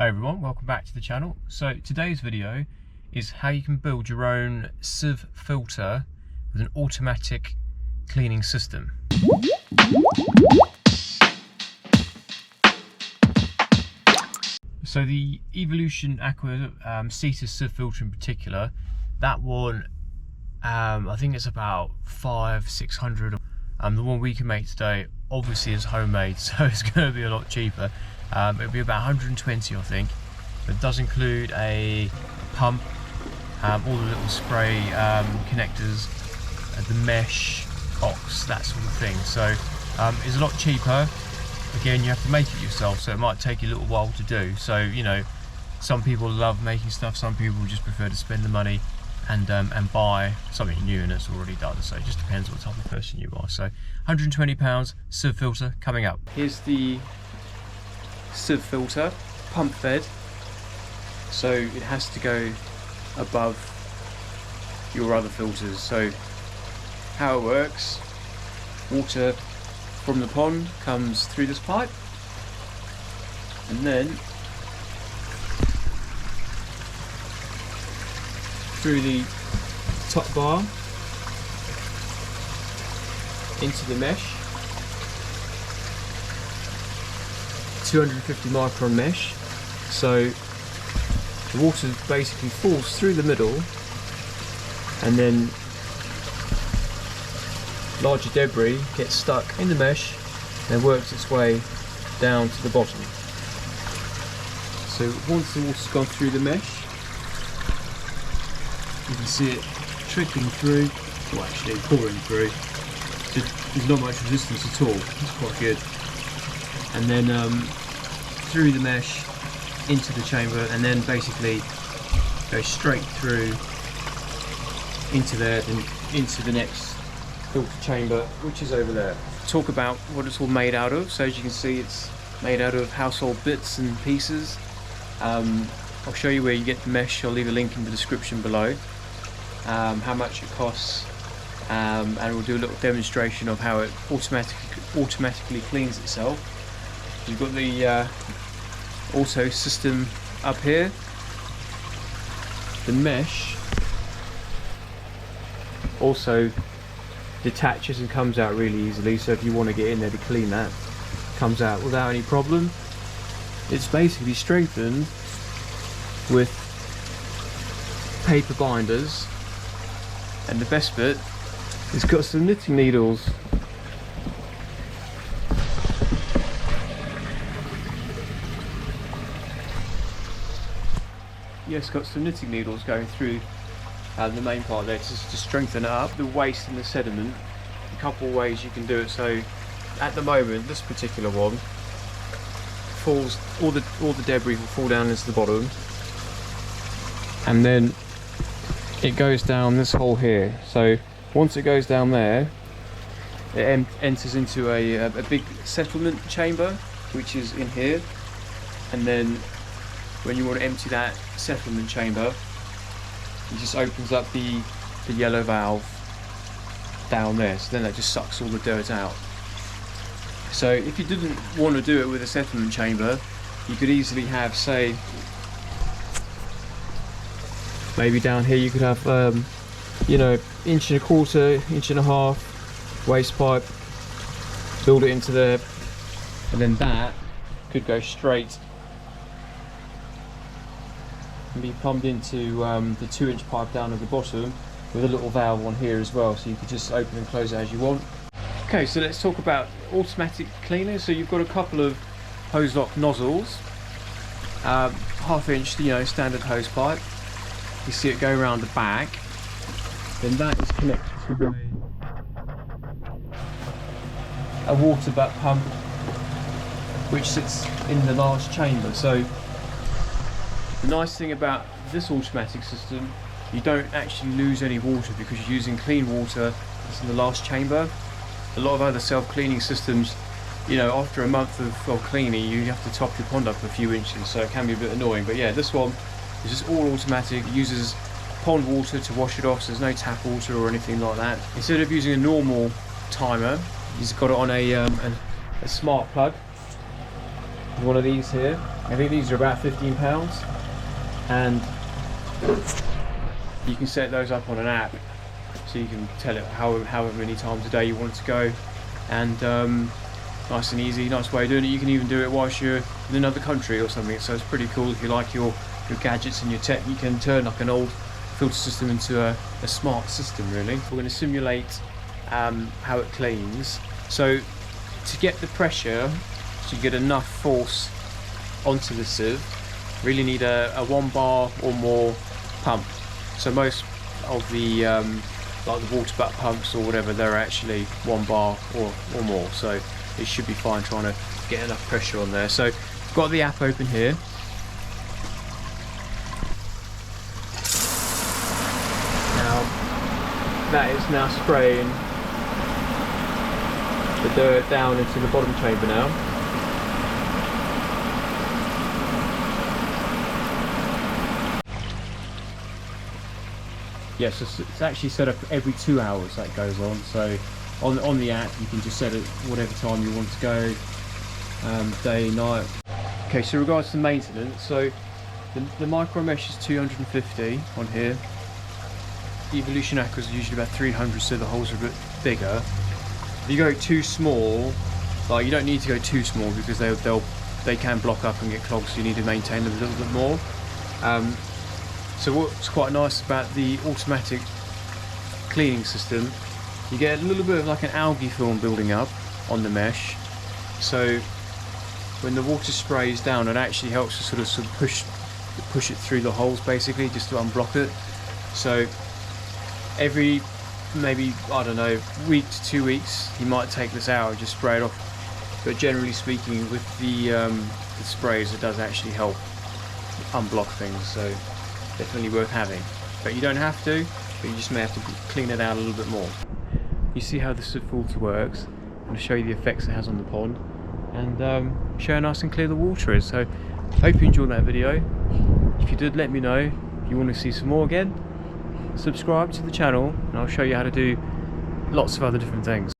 Hi everyone, welcome back to the channel. So today's video is how you can build your own sieve filter with an automatic cleaning system. So the Evolution Aqua Cetus sieve filter in particular, that one I think it's about 500-600. The one we can make today obviously is homemade, so it's going to be a lot cheaper. It'll be about 120 I think, but it does include a pump, all the little spray connectors, the mesh box, that sort of thing. So it's a lot cheaper. Again, you have to make it yourself, so it might take you a little while to do. So, you know, some people love making stuff, some people just prefer to spend the money and buy something new and it's already done. So it just depends what type of person you are. So £120 sieve filter coming up. Here's the sieve filter, pump fed, so it has to go above your other filters. So how it works: water from the pond comes through this pipe, and then through the top bar into the mesh, 250 micron mesh. So the water basically falls through the middle, and then larger debris gets stuck in the mesh and works its way down to the bottom. So once the water's gone through the mesh, you can see it trickling through, well actually pouring through. So there's not much resistance at all, it's quite good. And then through the mesh into the chamber, and then basically go straight through into there, then into the next filter chamber, which is over there. Talk about what it's all made out of. So as you can see, it's made out of household bits and pieces. I'll show you where you get the mesh. I'll leave a link in the description below, how much it costs, and we'll do a little demonstration of how it automatically cleans itself. You've got the auto system up here. The mesh also detaches and comes out really easily, so if you want to get in there to clean that, it comes out without any problem. It's basically strengthened with paper binders, and the best bit, it's got some knitting needles. Yes, got some knitting needles going through the main part there to strengthen it up, the waste and the sediment. A couple of ways you can do it. So at the moment, this particular one falls, all the debris will fall down into the bottom, and then it goes down this hole here. So once it goes down there, it enters into a big settlement chamber, which is in here, and then when you want to empty that settlement chamber, it just opens up the yellow valve down there, so then that just sucks all the dirt out. So if you didn't want to do it with a settlement chamber, you could easily have, say, maybe down here you could have you know, 1.25 1.5 waste pipe, build it into there, and then that could go straight and be plumbed into the 2-inch pipe down at the bottom, with a little valve on here as well, so you could just open and close it as you want. Okay, so let's talk about automatic cleaners. So you've got a couple of hose lock nozzles, 1/2 inch, you know, standard hose pipe. You see it go around the back, then that is connected to a water butt pump, which sits in the large chamber. So the nice thing about this automatic system, you don't actually lose any water because you're using clean water that's in the last chamber. A lot of other self-cleaning systems, you know, after a month of cleaning, you have to top your pond up a few inches, so it can be a bit annoying. But yeah, this one is just all automatic. It uses pond water to wash it off, so there's no tap water or anything like that. Instead of using a normal timer, you've got it on a smart plug. One of these here. I think these are about £15, and you can set those up on an app, so you can tell it however many times a day you want it to go, and nice and easy, nice way of doing it. You can even do it whilst you're in another country or something, so it's pretty cool. If you like your gadgets and your tech, you can turn like an old filter system into a smart system, really. We're going to simulate how it cleans. So to get the pressure, so you get enough force onto the sieve, really need a 1 bar or more pump. So most of the like the water butt pumps or whatever, they're actually 1 bar or more, so it should be fine trying to get enough pressure on there. So I've got the app open here. Now that is now spraying the dirt down into the bottom chamber now. Yes, it's actually set up every 2 hours that goes on. So on the app you can just set it whatever time you want to go, day, night. Okay, so regards to maintenance, so the micro mesh is 250 on here. The Evolution Aqua is usually about 300, so the holes are a bit bigger. If you go too small, like, you don't need to go too small because they can block up and get clogged, so you need to maintain them a little bit more. So what's quite nice about the automatic cleaning system, you get a little bit of like an algae film building up on the mesh, so when the water sprays down it actually helps to sort of push it through the holes, basically, just to unblock it. So every maybe, I don't know, week to 2 weeks you might take this out and just spray it off, but generally speaking with the sprays it does actually help unblock things, so definitely worth having. But you don't have to, but you just may have to clean it out a little bit more. You see how the sieve filter works. I'm going to show you the effects it has on the pond, and show how nice and clear the water is. So hope you enjoyed that video. If you did, let me know. If you want to see some more again, subscribe to the channel and I'll show you how to do lots of other different things.